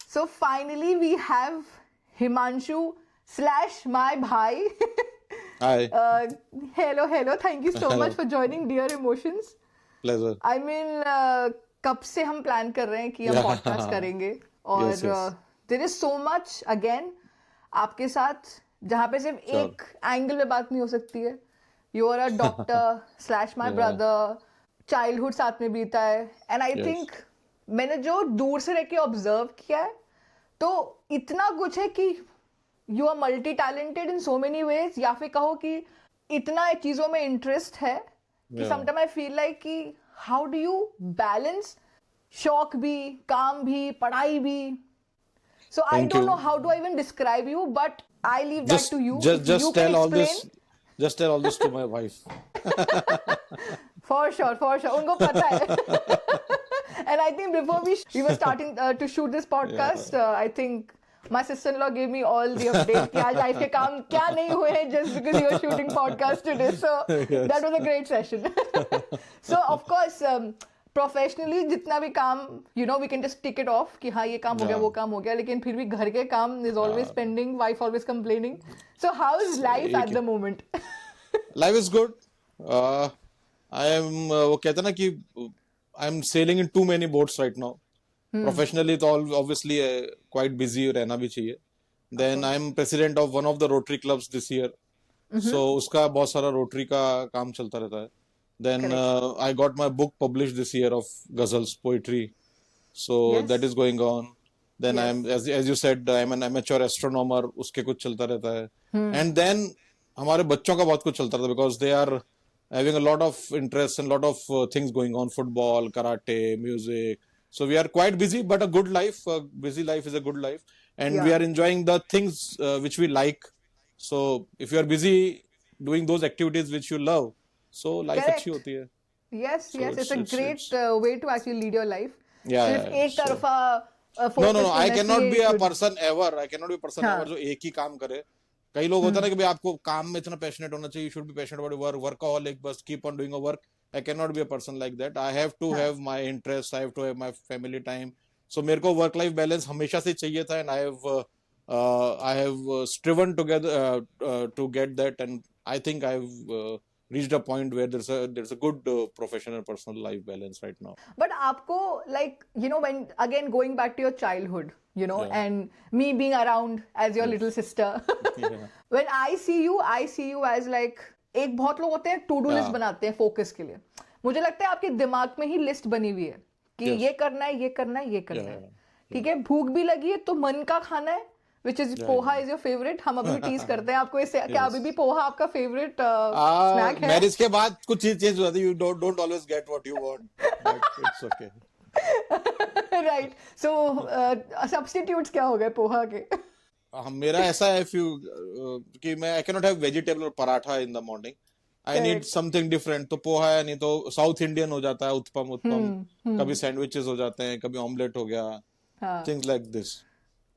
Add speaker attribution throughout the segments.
Speaker 1: So finally we have Himanshu / my bhai.
Speaker 2: Hi.
Speaker 1: Hello. Thank you so
Speaker 2: Hello.
Speaker 1: much for joining Dear Emotions.
Speaker 2: Pleasure.
Speaker 1: I mean, कब से हम plan कर रहे हैं कि हम
Speaker 2: Yeah.
Speaker 1: पॉडकास्ट करेंगे और
Speaker 2: Yes, yes.
Speaker 1: There is so much again आपके साथ जहाँ पे सिर्फ
Speaker 2: Sure.
Speaker 1: एक एंगल में बात नहीं हो सकती है. You are a doctor / my
Speaker 2: Yeah.
Speaker 1: Brother. Childhood साथ में बीता है एंड आई
Speaker 2: Yes.
Speaker 1: थिंक मैंने जो दूर से रह के ऑब्जर्व किया है तो इतना कुछ है कि you are multi talented in so many ways, या फिर कहो कि इतना चीजों में इंटरेस्ट है कि
Speaker 2: Yeah.
Speaker 1: Sometime I feel like कि हाउ डू यू बैलेंस शौक भी, काम भी, पढ़ाई भी. So I
Speaker 2: Thank
Speaker 1: don't know
Speaker 2: you.
Speaker 1: How do I even describe you, but I leave that to you.
Speaker 2: Just tell all this. Just tell all this to my wife.
Speaker 1: For sure. उनको पता है. And I think before we were starting to shoot this podcast, I think my sister-in-law gave me all the updates कि आज life के काम क्या नहीं हुए हैं just because you were shooting podcast today. So
Speaker 2: Yes.
Speaker 1: that was a great session. So of course, professionally जितना भी काम, you know, we can just tick it off कि हाँ ये काम हो गया,
Speaker 2: Yeah.
Speaker 1: वो काम हो गया, लेकिन फिर भी घर के काम is always pending, wife always complaining. So how is life at the moment?
Speaker 2: Life is good. I am वो कहते हैं ना कि I am sailing in too many boats right now. Professionally तो obviously quite busy रहना भी चाहिए. Then I am president of one of the Rotary clubs this year. So उसका बहुत सारा Rotary का काम चलता रहता है. Then I got my book published this year of ghazals, poetry. So
Speaker 1: Yes.
Speaker 2: that is going on. Then
Speaker 1: Yes.
Speaker 2: I am, as you said, I am an amateur astronomer. उसके कुछ चलता रहता है. And then हमारे बच्चों का बहुत कुछ चलता रहता है because they are having a lot of interest and lot of things going on, football, karate, music. So we are quite busy, but a good life. A busy life is a good life, and we
Speaker 1: Yeah.
Speaker 2: are enjoying the things which we like. So if you are busy doing those activities which you love, so life
Speaker 1: Correct.
Speaker 2: अच्छी होती है.
Speaker 1: Yes,
Speaker 2: So
Speaker 1: it's a great way to actually lead your life.
Speaker 2: Yeah,
Speaker 1: सिर्फ
Speaker 2: yeah,
Speaker 1: एक
Speaker 2: so-
Speaker 1: तरफा
Speaker 2: No.
Speaker 1: focus
Speaker 2: I
Speaker 1: करने
Speaker 2: cannot
Speaker 1: से
Speaker 2: be a
Speaker 1: should-
Speaker 2: person ever. I cannot be a person
Speaker 1: हाँ.
Speaker 2: ever जो एक ही काम करे. कई लोग होता है ना कि भाई आपको काम में इतना पैशनेट होना चाहिए. You should be passionate about work. Workaholic, bust keep on doing a work. I cannot be a person like that. I have to have my interests. I have to have my family time. So मेरे को work life balance हमेशा से चाहिए था, and I have striven together to get that, and I think I've reached a point where there's a good professional personal life balance right now.
Speaker 1: But आपको like you know when again going back to your childhood, you know,
Speaker 2: Yeah.
Speaker 1: and me being around as your little sister.
Speaker 2: Yeah.
Speaker 1: When I see you as like एक बहुत लोग होते हैं to do list
Speaker 2: Yeah.
Speaker 1: बनाते हैं focus के लिए. मुझे लगता है आपके दिमाग में ही लिस्ट बनी हुई है कि
Speaker 2: Yes.
Speaker 1: ये करना है, ये करना है, ये करना
Speaker 2: Yeah.
Speaker 1: है. ठीक है, भूख भी लगी है तो मन का खाना है, which is poha is your favourite. हम अभी टीज करते हैं आपको इससे क्या अभी भी पोहा आपका फेवरेट स्नैक है?
Speaker 2: मैरिज के बाद कुछ चीज चेंज हो जाती है. You don't always get what you want, but it's okay.
Speaker 1: Right. So substitutes क्या हो गए पोहा के?
Speaker 2: मेरा ऐसा है कि मैं आई कैनॉट हैव वेजिटेबल और paratha in the morning. I need something different. तो पोहा है, नहीं तो साउथ इंडियन हो जाता है, उत्पम. कभी सैंडविचेस हो जाते हैं, कभी ऑमलेट हो गया,
Speaker 1: हाँ.
Speaker 2: Things like this.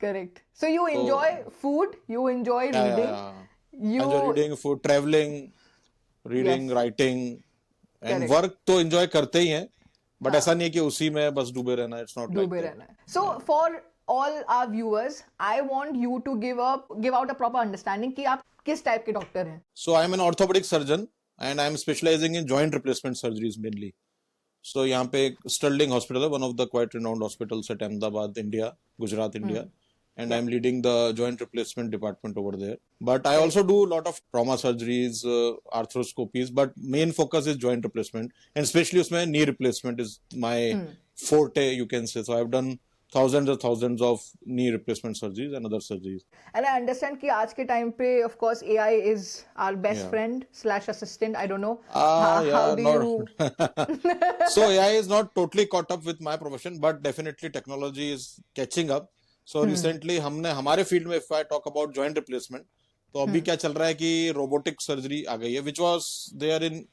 Speaker 1: Correct. So you enjoy food, you enjoy reading,
Speaker 2: you reading, food, travelling, reading, writing and
Speaker 1: Correct.
Speaker 2: Work तो एंजॉय करते ही हैं, बट ऐसा नहीं है कि उसी में बस डूबे रहना. इट्स नॉट लाइक
Speaker 1: डूबे रहना है. So for all our viewers, I want you to give out a proper understanding कि आप किस टाइप के डॉक्टर हैं.
Speaker 2: So I'm an orthopedic surgeon and I'm specializing in joint replacement surgeries mainly. So यहाँ पे एक Sterling Hospital है, one of the quite renowned hospitals at Ahmedabad, India, Gujarat, India. And I'm leading the joint replacement department over there. But I also do a lot of trauma surgeries, arthroscopies, but main focus is joint replacement. And especially उसमें knee replacement is my forte, you can say. So I've done thousands of knee replacement surgeries and other surgeries.
Speaker 1: And I understand कि आज के time पे of course AI is our best
Speaker 2: Yeah.
Speaker 1: friend / assistant. I don't know.
Speaker 2: Yeah,
Speaker 1: how do you?
Speaker 2: So AI is not totally caught up with my profession, but definitely technology is catching up. So recently हमने हमारे field में, if I talk about joint replacement, तो अभी क्या चल रहा है कि robotic surgery आ गई है, which was there in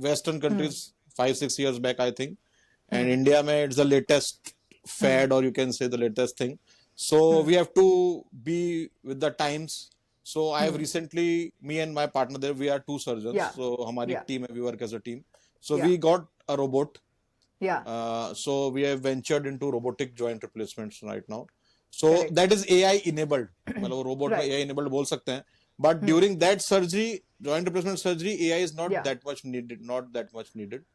Speaker 2: Western countries 5-6 years back, I think. And India में it's the latest fad, or you can say the latest thing. So we have to be with the times. So I have recently, me and my partner there, we are two surgeons.
Speaker 1: Yeah.
Speaker 2: So हमारी
Speaker 1: Yeah.
Speaker 2: team है, we work as a team. So
Speaker 1: Yeah.
Speaker 2: we got a robot.
Speaker 1: Yeah.
Speaker 2: So we have ventured into robotic joint replacements right now. So
Speaker 1: Correct.
Speaker 2: that is AI enabled. मतलब वो robot में
Speaker 1: Right.
Speaker 2: AI enabled बोल सकते हैं. But during that surgery, joint replacement surgery, AI is not
Speaker 1: Yeah.
Speaker 2: that much needed. Not that much needed.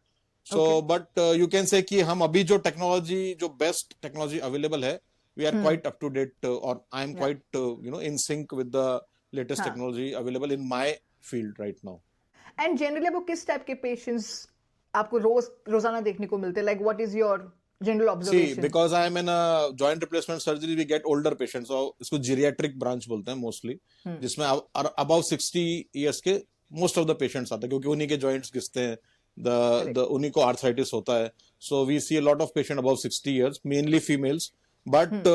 Speaker 2: So, but you can say कि हम अभी जो technology, जो best technology available है, we are quite up to date, or I am quite in sync with the latest technology available in my field right now.
Speaker 1: And generally आपको किस type के patients आपको रोजाना देखने को मिलते हैं, like what is your general
Speaker 2: See,
Speaker 1: observation?
Speaker 2: because I am in a joint replacement surgery, we get older patients. So इसको geriatric branch बोलते हैं mostly, जिसमें above 60 years के most of the patients आते हैं, क्योंकि उन्हीं के joints घिसते हैं, the उन्हीं को arthritis होता है. So we see a lot of patients above 60 years, mainly females. But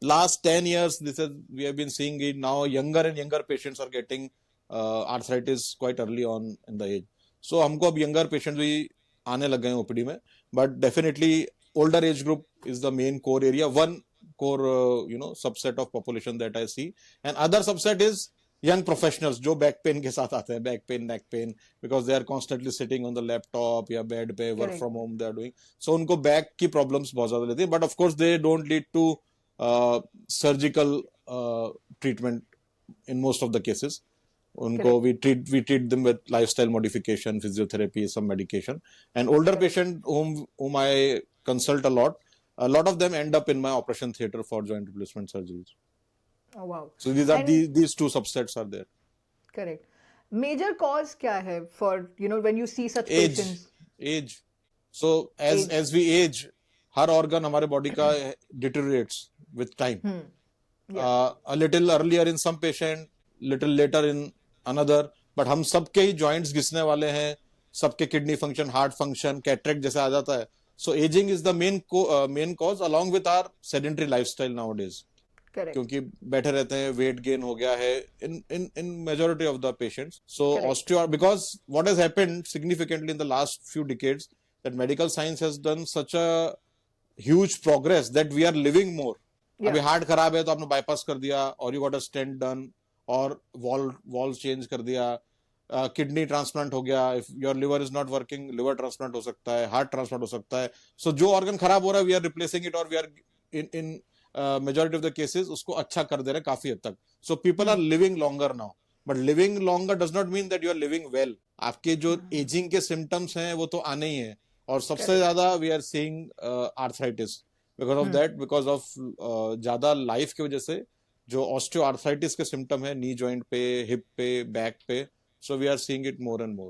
Speaker 2: last 10 years, we have been seeing it now. Younger and younger patients are getting arthritis quite early on in the age. So हमको अब younger patients भी आने लग गए हैं OPD में. But definitely older age group is the main core area. One core subset of population that I see, and other subset is young professionals जो back pain के साथ आते हैं, back pain, neck pain, because they are constantly sitting on the laptop या bed पे, work from home they are doing. So उनको back की problems बहुत ज़्यादा लेती हैं. But of course they don't lead to surgical treatment in most of the cases. उनको we treat them with lifestyle modification, physiotherapy, some medication. And older patient whom I consult a lot of them end up in my operation theater for joint replacement surgeries.
Speaker 1: Oh wow.
Speaker 2: So these two subsets are there.
Speaker 1: Correct. Major cause क्या है for when you see such patients?
Speaker 2: Age. So as we age, her organ हमारे body का deteriorates with time. A little earlier in some patient, little later in another, but हम सबके ही joints घिसने वाले हैं, सबके kidney function, heart function, cataract जैसे आ जाता है. So aging is the main cause along with our sedentary lifestyle nowadays.
Speaker 1: Correct.
Speaker 2: क्योंकि बैठे रहते हैं, weight gain हो गया है in majority of the patients. So because what has happened significantly in the last few decades, that medical science has done such a huge progress that we are living more. अभी heart खराब है तो आपने bypass कर दिया, और you got a stent done, और valve change कर दिया, किडनी ट्रांसप्लांट हो गया, if your liver is not working, liver transplant हो सकता है, हार्ट ट्रांसप्लांट हो सकता है. सो जो ऑर्गन खराब हो रहा है वी आर रिप्लेसिंग इट, और we are in majority of the cases उसको अच्छा कर दे रहे हैं काफी हद तक. So people are living longer now, but living longer does not mean that you are living well. आपके जो एजिंग के सिम्टम्स हैं वो तो आने ही है, और सबसे ज्यादा we are seeing arthritis because of that, because of ज्यादा लाइफ की वजह से जो ऑस्टियोआर्थराइटिस के सिम्टम है नी जॉइंट पे, हिप पे, बैक पे, so we are seeing it more and more.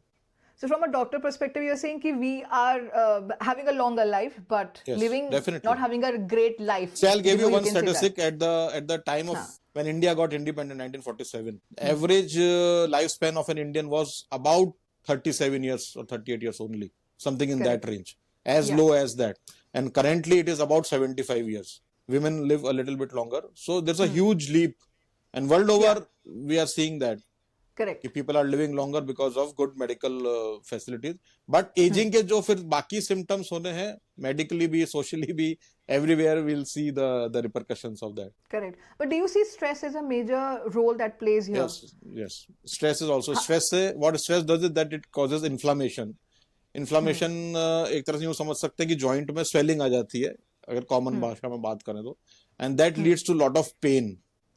Speaker 1: So from a doctor perspective, you're saying that we are having a longer life, but living
Speaker 2: definitely
Speaker 1: not having a great life.
Speaker 2: So I'll give you one statistic. At the time of when India got independent in 1947, average lifespan of an Indian was about 37 years or 38 years only, something in that range, as low as that. And currently it is about 75 years. Women live a little bit longer. So there's a huge leap. And world over, we are seeing that.
Speaker 1: Correct.
Speaker 2: People are living longer because of good medical facilities. But aging के जो फिर बाकी symptoms होने हैं, medically भी, socially भी, everywhere we'll see the repercussions of that.
Speaker 1: Correct. But do you see stress as a major role that plays here?
Speaker 2: Yes. Stress is also. What stress does is that it causes inflammation. Inflammation एक तरह से यूं समझ सकते हैं कि joint में swelling आ जाती है, अगर कॉमन भाषा में बात करें तो, and that leads to lot of pain.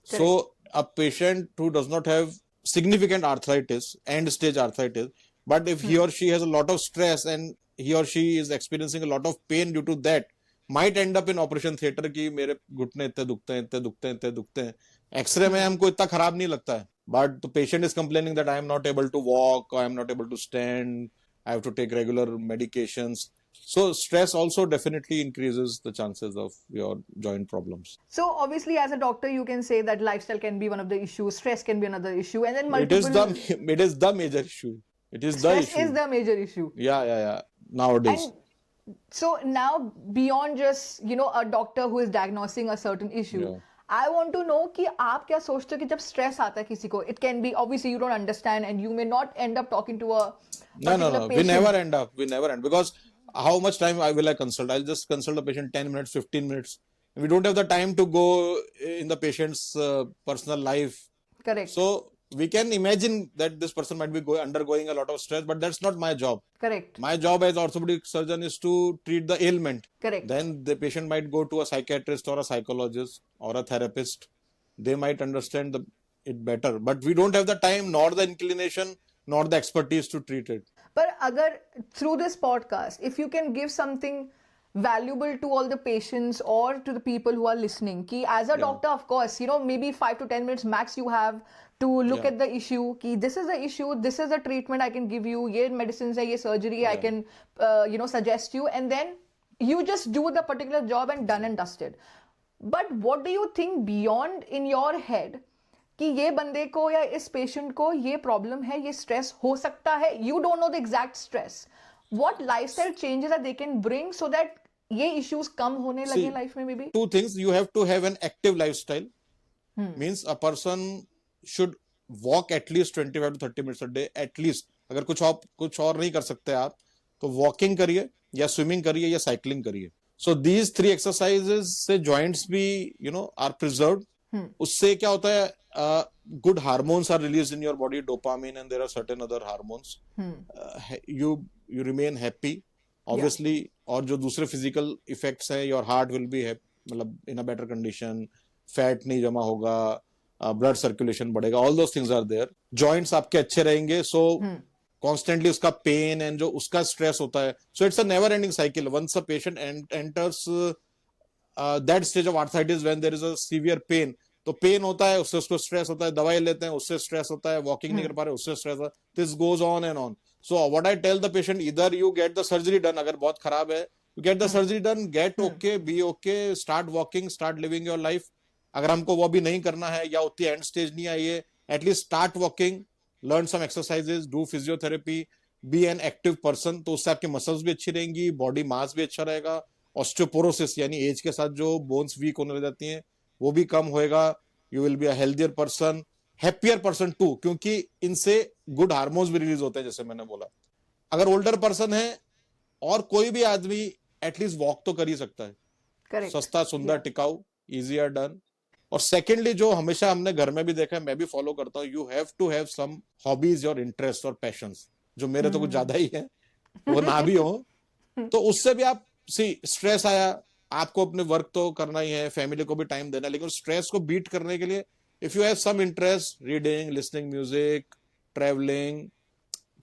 Speaker 2: So a patient who does not have significant arthritis, end stage arthritis, but if he or she has a lot of stress and he or she is experiencing a lot of pain due to that, might end up in operation theatre कि मेरे घुटने इतने दुखते हैं. X ray में हमको इतना खराब नहीं लगता है, but the patient is complaining that I am not able to walk, I am not able to stand, I have to take regular medications. So stress also definitely increases the chances of your joint problems.
Speaker 1: So obviously as a doctor you can say that lifestyle can be one of the issues, stress can be another issue, and then multiple...
Speaker 2: It is the major issue. It is the issue.
Speaker 1: Stress is the major issue.
Speaker 2: Yeah. Nowadays.
Speaker 1: And so now beyond just, a doctor who is diagnosing a certain issue, I want to know कि आप क्या सोचते हो कि जब stress आता है किसी को, it can be, obviously you don't understand and you may not end up talking to a
Speaker 2: No. We never end up. Because how much time will I consult? I'll just consult the patient 10 minutes, 15 minutes. We don't have the time to go in the patient's personal life.
Speaker 1: Correct.
Speaker 2: So we can imagine that this person might be undergoing a lot of stress, but that's not my job.
Speaker 1: Correct.
Speaker 2: My job as orthopedic surgeon is to treat the ailment.
Speaker 1: Correct.
Speaker 2: Then the patient might go to a psychiatrist or a psychologist or a therapist. They might understand it better, but we don't have the time, nor the inclination, nor the expertise to treat it.
Speaker 1: But agar through this podcast, if you can give something valuable to all the patients or to the people who are listening, ki as a doctor, of course, maybe 5 to 10 minutes max you have to look at the issue, ki this is the issue, this is the treatment I can give you, ye medicines hai, ye surgery I can suggest you, and then you just do the particular job and done and dusted. But what do you think beyond in your head कि ये बंदे को या इस patient को ये problem है, ये स्ट्रेस हो सकता है, you don't know the exact stress, what lifestyle changes that they can bring so that ये इश्यूज कम होने लगे लाइफ में? May be
Speaker 2: two things. You have to have an active lifestyle. Means a person should walk at least 25 to 30 minutes a day at least. अगर कुछ और नहीं कर सकते आप तो वॉकिंग करिए या स्विमिंग करिए या साइकिलिंग करिए. So these 3 exercises से joints भी are preserved. उससे क्या होता है, good hormones are released in your body, dopamine, and there are certain other hormones. You remain happy, obviously. और जो दूसरे physical effects है, your heart will be मतलब in a better condition, fat नहीं जमा होगा, blood circulation बढ़ेगा, all those things are there. Joints आपके अच्छे रहेंगे, so constantly उसका pain and जो उसका stress होता है, so it's a never ending cycle. Once a patient enters that stage of arthritis when there is a severe pain, तो pen होता है, उससे उसको स्ट्रेस होता है, दवाई लेते हैं, उससे स्ट्रेस होता है, वॉकिंग नहीं कर पा रहे, उससे स्ट्रेस होता है. This goes on and on. So what I tell the patient, इधर you get the surgery done, अगर बहुत खराब है you get the surgery done, get okay, be okay, start walking, start living your life. अगर हमको वो भी नहीं करना है या उतनी एंड स्टेज नहीं आई है, at least start walking, learn some exercises, do physiotherapy, be an active person. तो उससे आपकी मसल्स भी अच्छी रहेंगी, बॉडी मास भी अच्छा रहेगा, ऑस्टियोपोरोसिस यानी एज के साथ जो बोन्स वीक होने लग जाती हैं वो भी कम होएगा. You will be a healthier person, happier person too, क्योंकि इनसे गुड हार्मोन्स भी रिलीज होते हैं, जैसे मैंने बोला. अगर ओल्डर पर्सन है और कोई भी आदमी एटलीस्ट वॉक तो कर ही सकता है. Correct. सस्ता, सुंदर, टिकाऊ, इजियर डन. और सेकेंडली जो हमेशा हमने घर में भी देखा है, मैं भी फॉलो करता हूँ, you have to have some hobbies और इंटरेस्ट और पैशंस, जो मेरे तो कुछ ज्यादा ही है, वो ना भी हो तो उससे भी आप स्ट्रेस आया, आपको अपने वर्क तो करना ही है, फैमिली को भी टाइम देना है, लेकिन स्ट्रेस को बीट करने के लिए if you have some interest, reading, listening music, travelling,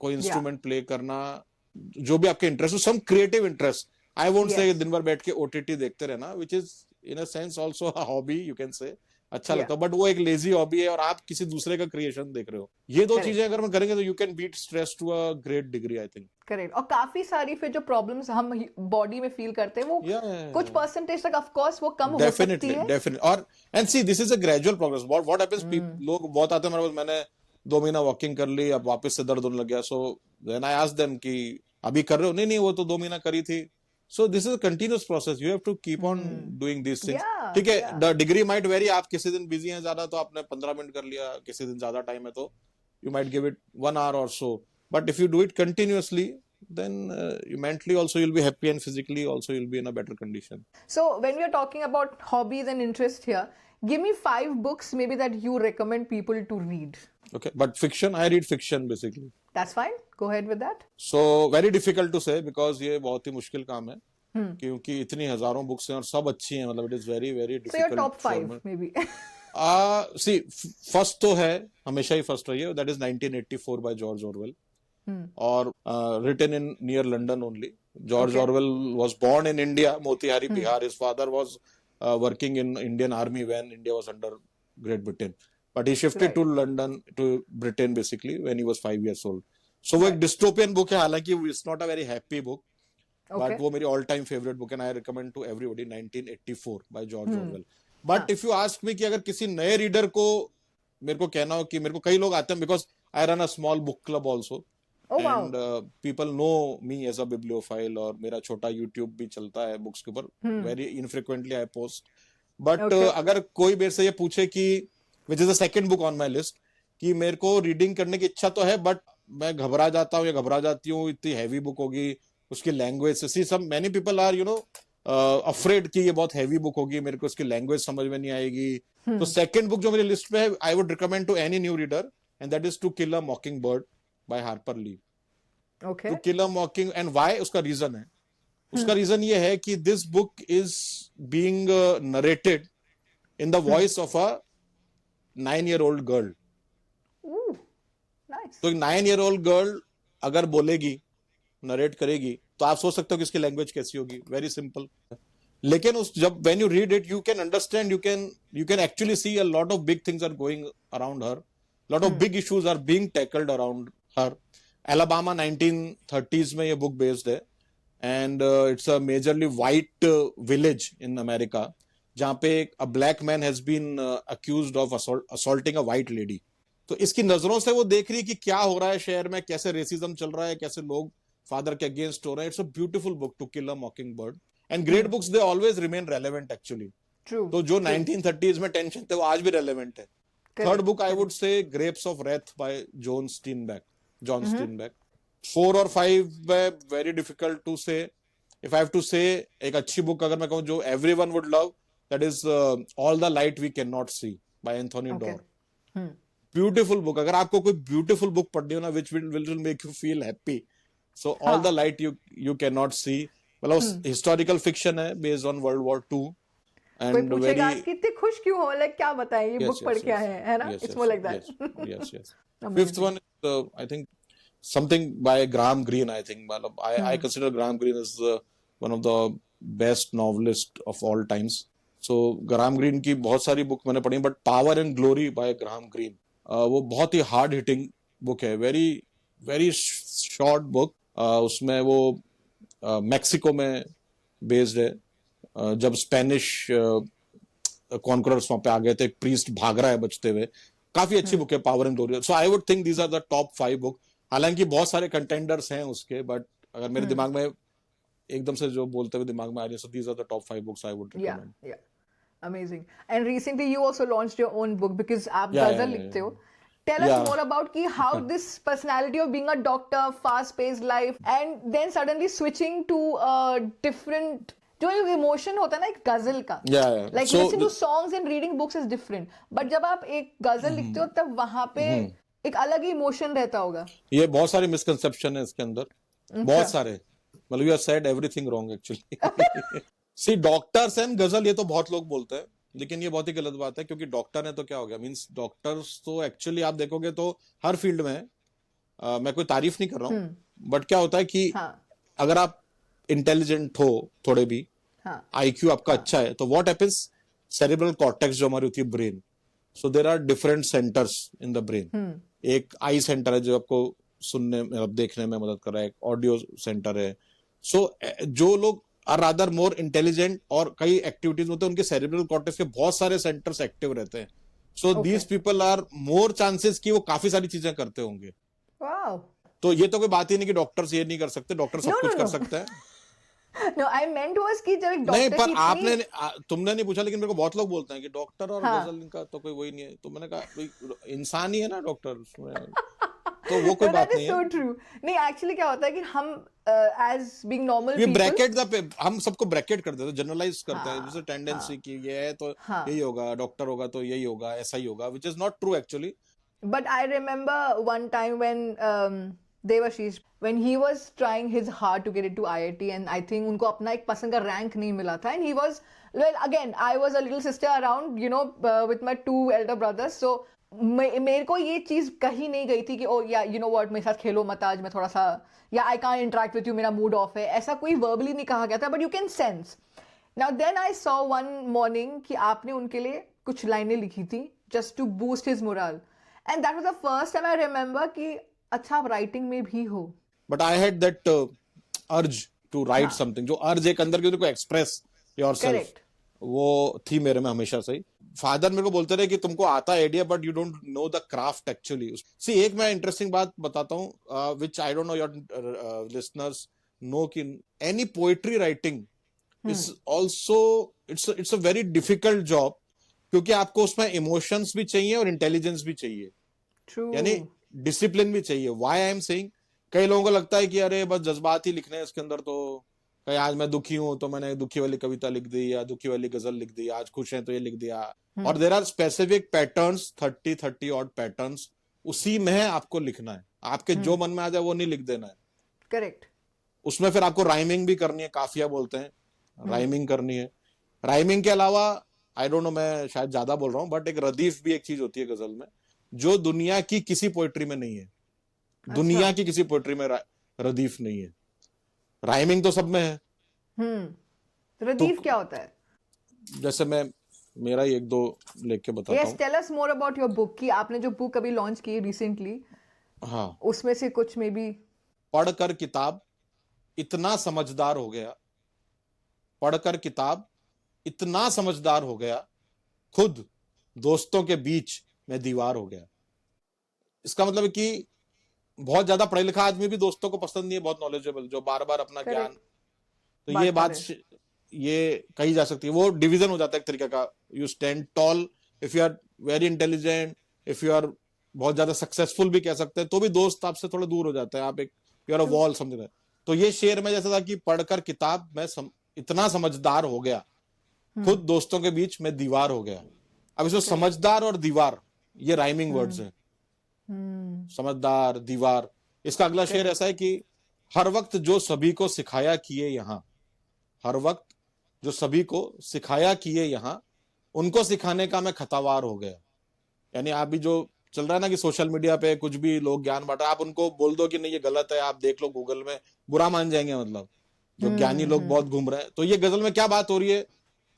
Speaker 2: कोई इंस्ट्रूमेंट प्ले करना, जो भी आपके इंटरेस्ट हो, some creative interest. I won't say दिन भर बैठ के ओटीटी देखते रहना, which is in a sense also a hobby, you can say. अच्छा लगता है, बट वो एक लेजी हॉबी है और आप किसी दूसरे का क्रिएशन देख रहे हो. ये दो चीजें अगर हम करेंगे तो you can beat stress to a great degree, I think.
Speaker 1: Correct. और काफी सारी फिर जो प्रॉब्लम्स हम बॉडी में फील करते हैं वो कुछ परसेंटेज तक ऑफ कोर्स वो कम हो सकती है.
Speaker 2: डेफिनेटली. और and see this is a gradual progress. What happens, लोग बहुत आते हैं मेरे पास, मैंने 2 महीना वॉकिंग कर ली, अब वापस से दर्द होने लग गया. So when I ask them कि अभी कर रहे हो, नहीं वो तो 2 महीना करी थी. So this is a continuous process. You have to keep on doing these things. ठीक है, the degree might vary. आप किसी दिन बिजी हैं ज्यादा तो आपने 15 मिनट कर लिया, किसी दिन ज्यादा टाइम है तो you might give it 1 hour or so. But if you do it continuously, then you mentally also you'll be happy and physically also you'll be in a better condition.
Speaker 1: So when we are talking about hobbies and interest here, give me 5 books maybe that you recommend people to read.
Speaker 2: Okay, but fiction, I read fiction basically.
Speaker 1: That's fine. Go ahead with that.
Speaker 2: So very difficult to say because ये बहुत ही मुश्किल काम है, क्योंकि इतनी हजारों books हैं और सब अच्छी हैं, मतलब it is very very difficult.
Speaker 1: So your top 5 maybe.
Speaker 2: See, first तो है, हमेशा ही first रही है, that is 1984 by George Orwell. और written in near London only. George Orwell was born in India, Motihari, Bihar. His father was working in Indian Army when India was under Great Britain. But he shifted to London, to Britain basically when he was 5 years old. So वो एक dystopian book है, हालांकि it's not a very happy book, but वो मेरी all time favorite book है and I recommend to everybody. 1984 by George Orwell. But if you ask me कि अगर किसी नए रीडर को मेरे को कहना हो कि मेरे को कई लोग आते हैं, because I run a small book club also. And people know me as a bibliophile और मेरा छोटा YouTube भी चलता है बुक्स के ऊपर. Very infrequently I post. But अगर कोई मेरे से ये पूछे कि which is the second book on my list, कि मेरे को रीडिंग करने की इच्छा तो है बट मैं घबरा जाता हूँ या घबरा जाती हूँ, इतनी हैवी बुक होगी, उसकी लैंग्वेज से. सी सम मेनी पीपल आर अफ्रेड कि ये बहुत हैवी बुक होगी, मेरे को इसकी लैंग्वेज समझ में नहीं आएगी. तो सेकंड बुक जो मेरी लिस्ट में है, I would recommend to any new reader, and that is to kill a mockingbird by Harper Lee.
Speaker 1: Okay.
Speaker 2: To kill a mocking, and why, उसका रीजन है. उसका रीजन ये है कि this book is being narrated in the voice of a 9-year-old girl.
Speaker 1: Ooh, nice.
Speaker 2: तो एक 9-year-old girl अगर बोलेगी, नरेट करेगी, तो आप सोच सकते हो कि इसकी लैंग्वेज कैसी होगी. Very simple. लेकिन उस जब when you read it, you can understand, you can actually see a lot of big things are going around her, lot of big issues are being tackled around her. Alabama 1930s में ये book based है, and it's a majorly white village in America, जहां पे a black man has been accused of assaulting a white lady. तो इसकी नजरों से वो देख रही है कि क्या हो रहा है शहर में, कैसे रेसिज्म चल रहा है, कैसे लोग फादर के अगेंस्ट हो रहे हैं. It's a beautiful book, to kill a mockingbird. And great books they always remain relevant actually.
Speaker 1: True.
Speaker 2: तो जो 1930s में टेंशन थे वो आज भी रेलेवेंट है. Third book I would say grapes of wrath by John Steinbeck. 4 और 5 very difficult to say. If I have to say एक अच्छी बुक अगर मैं कहूं जो everyone would love, that is all the light we can not see by Anthony Doerr. Beautiful book. अगर आपको कोई ब्यूटीफुल बुक पढ़नी हो ना, which will make you feel happy, so all the light you can not सी. मतलब historical fiction है based on world war 2.
Speaker 1: कोई
Speaker 2: and
Speaker 1: पूछेगा
Speaker 2: वेरी
Speaker 1: कि इतने खुश क्यों हो, लाइक क्या बताएं, ये बुक पढ़ के आए हैं, है ना? It's more like that.
Speaker 2: Yes. Fifth one is, I think, something by Graham Greene. I think, I consider Graham Greene as one of the best novelists of all times. So Graham Greene की बहुत सारी book मैंने पढ़ी, but Power and Glory by Graham Greene, वो बहुत ही hard hitting book है. Very very short book. उसमें वो मैक्सिको में बेस्ड है. जब स्पेनिश कॉन्करर्स वहां पे आ गए थे, एक प्रीस्ट भाग रहा है बचते हुए. काफी अच्छी बुक है power and glory. So I would think these are the top 5 book. हालांकि बहुत सारे कंटेंडर्स हैं उसके, बट अगर मेरे दिमाग में एकदम से जो बोलते हुए दिमाग में आ रही है, so these are the top 5 books I would recommend.
Speaker 1: Yeah. Amazing. And recently you also launched your own book because आप गजल लिखते हो. Tell us more about कि how this personality of being a doctor, fast-paced life, and then suddenly switching to a different, जो emotion होता है ना एक गजल का, like listening to songs and reading books is different, but जब आप एक गजल लिखते हो तब वहां पे एक अलग ही इमोशन रहता होगा. ये
Speaker 2: बहुत सारे मिसकंसेप्शन है इसके अंदर, बहुत सारे. मतलब you have said everything wrong actually. See doctors and ghazal, ये तो बहुत लोग बोलते हैं, लेकिन ये बहुत ही गलत बात है, क्योंकि डॉक्टर है तो क्या हो गया, मींस डॉक्टर्स तो एक्चुअली आप देखोगे तो हर फील्ड में मैं कोई तारीफ नहीं कर रहा हूँ, बट क्या होता है कि अगर आप इंटेलिजेंट हो थोड़े भी, आईक्यू आपका अच्छा है, तो व्हाट हैपेंस, सेरेब्रल कॉर्टेक्स जो हमारी होती है brain, so there are different centres in the brain. एक आई सेंटर है जो आपको सुनने में, देखने में मदद कर रहा है. एक ऑडियो सेंटर है. सो जो लोग आर रादर मोर इंटेलिजेंट और कई एक्टिविटीज होते हैं, उनके सेरेब्रल कॉर्टेक्स के बहुत सारे सेंटर्स एक्टिव रहते हैं. So these people are more chances कि वो काफी सारी चीजें करते होंगे. तो ये तो कोई बात ही नहीं कि डॉक्टर्स ये नहीं कर सकते, डॉक्टर सब कुछ कर सकते हैं.
Speaker 1: No, I meant was कि जब एक
Speaker 2: नहीं,
Speaker 1: डॉक्टर
Speaker 2: पर आपने तुमने नहीं पूछा, लेकिन मेरे को बहुत लोग बोलते हैं कि डॉक्टर और गजल इनका तो कोई वही नहीं है. तो मैंने कहा इंसान ही है ना डॉक्टर, तो वो कोई बात नहीं है.
Speaker 1: so true. नहीं, एक्चुअली क्या होता है कि हम as being normal
Speaker 2: we
Speaker 1: people,
Speaker 2: bracket हम सबको ब्रैकेट कर देते हैं, जनरलाइज करते हैं, जैसे टेंडेंसी की ये है तो यही होगा, डॉक्टर होगा तो यही होगा, ऐसा ही होगा, which is not true actually.
Speaker 1: But I remember one time when Devashish, when he was trying his hard to get into IIT, and I think उनको अपना एक पसंद का रैंक नहीं मिला था, and he was, well, again, I was a little sister around, you know, with my 2 elder brothers, so मेरे को ये चीज कही नहीं गई थी कि ओ या यू नो व्हाट, मेरे साथ खेलो मत आज, मैं थोड़ा सा, या I can't interact with you, मेरा मूड ऑफ है, ऐसा कोई वर्बली नहीं कहा गया था, but you can sense. Now then I saw one morning कि आपने उनके लिए कुछ लाइनें लिखी थी just to boost his morale, and that was the first time I remember कि अच्छा आप राइटिंग में भी हो.
Speaker 2: But I had that urge to write something, जो अर्ज एक अंदर की को एक्सप्रेस योरसेल्फ, वो थी मेरे में हमेशा से ही. फादर मेरे को बोलते रहे कि तुमको आता है idea, but you don't know the craft actually. See एक मैं इंटरेस्टिंग बात बताता हूँ, which I don't know your listeners know, कि any poetry writing is also it's a very difficult job, क्योंकि आपको उसमें इमोशंस भी चाहिए और इंटेलिजेंस भी चाहिए, यानी डिसिप्लिन भी चाहिए. व्हाई आई एम सेइंग, कई लोगों को लगता है कि अरे बस जज्बात ही लिखने हैं इसके अंदर, तो कहीं आज मैं दुखी हूं तो मैंने दुखी वाली कविता लिख दी या दुखी वाली गजल लिख दी, आज खुश हैं तो ये लिख दिया। और there are specific patterns, 30 odd patterns, उसी में आपको लिखना है, आपके जो मन में आ जाए वो नहीं लिख देना है।
Speaker 1: करेक्ट।
Speaker 2: उसमें फिर आपको राइमिंग भी करनी है, काफिया बोलते हैं, राइमिंग करनी है। राइमिंग के अलावा आई डोंट नो, मैं शायद ज्यादा बोल रहा हूँ, बट एक रदीफ भी एक चीज होती है गजल में, जो दुनिया की किसी पोएट्री में नहीं है। दुनिया की किसी पोएट्री में रदीफ नहीं है। राइमिंग तो सब में है।
Speaker 1: रदीफ क्या होता है?
Speaker 2: जैसे मैं मेरा ही एक दो लेके बताता
Speaker 1: यस,
Speaker 2: हूँ।
Speaker 1: Tell us more about your book, कि आपने जो बुक अभी लॉन्च की रिसेंटली,
Speaker 2: हाँ,
Speaker 1: उसमें से कुछ में भी।
Speaker 2: पढ़कर किताब इतना समझदार हो गया, पढ़कर किताब इतना समझदार हो गया, खुद दोस्तों के बीच में दीवार हो गया। इसका मतलब है कि बहुत ज्यादा पढ़ा लिखा आदमी भी दोस्तों को पसंद नहीं है, बहुत नॉलेजेबल जो बार बार अपना ज्ञान, तो ये बात ये कही जा सकती है। वो डिवीजन हो जाता है एक तरीके का। You stand tall if you are very intelligent, if you are बहुत ज्यादा सक्सेसफुल भी कह सकते हैं, तो भी दोस्त आपसे थोड़ा दूर हो जाता है। आप एक यू आर अ वॉल समझ। तो ये शेर में जैसा था कि पढ़कर किताब मैं इतना समझदार हो गया, खुद दोस्तों के बीच में दीवार हो गया। अब इसमें समझदार और दीवार ये राइमिंग वर्ड्स हैं। समझदार, दीवार। इसका अगला शेर ऐसा है कि हर वक्त जो सभी को सिखाया किए यहां, हर वक्त जो सभी को सिखाया किए यहां, उनको सिखाने का मैं खतावार हो गया। यानी आप भी जो चल रहा है ना कि सोशल मीडिया पे कुछ भी लोग ज्ञान बांट रहे हैं, आप उनको बोल दो कि नहीं ये गलत है, आप देख लो गूगल में, बुरा मान जाएंगे। मतलब जो ज्ञानी लोग बहुत घूम रहे हैं। तो ये गजल में क्या बात हो रही है?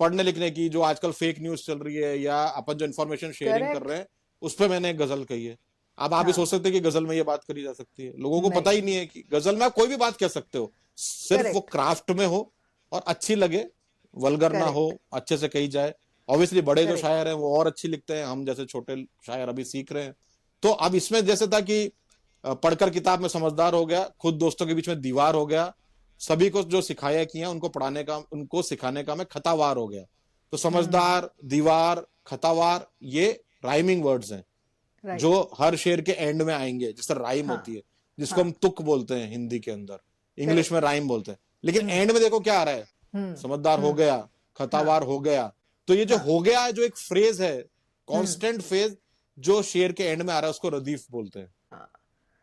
Speaker 2: पढ़ने लिखने की, जो आजकल फेक न्यूज चल रही है या अपन जो इन्फॉर्मेशन शेयरिंग कर रहे हैं, उस पर मैंने एक गजल कही है। अब आप भी सोच सकते हैं कि गजल में ये बात करी जा सकती है। लोगों को पता ही नहीं है कि गजल में आप कोई भी बात कह सकते हो, सिर्फ वो क्राफ्ट में हो और अच्छी लगे, वल्गर ना हो, अच्छे से कही जाए। ऑब्वियसली बड़े जो शायर हैं वो और अच्छी लिखते हैं, हम जैसे छोटे शायर अभी सीख रहे हैं। तो अब इसमें जैसे था कि पढ़कर किताब में समझदार हो गया, खुद दोस्तों के बीच में दीवार हो गया, सभी को जो सिखाया किया उनको पढ़ाने का, उनको सिखाने का मैं खतावार हो गया। तो समझदार, दीवार, खतावार ये राइमिंग वर्ड्स हैं जो हर शेर के एंड में आएंगे, जिस तरह राइम होती है, जिसको हम तुक बोलते हैं हिंदी के अंदर, इंग्लिश में राइम बोलते हैं। लेकिन एंड में देखो क्या आ रहा है, समझदार हो गया, खतावार हो गया। तो ये जो हो गया है, जो एक फ्रेज है, कांस्टेंट फ्रेज जो शेर के एंड में आ रहा है, उसको रदीफ बोलते हैं।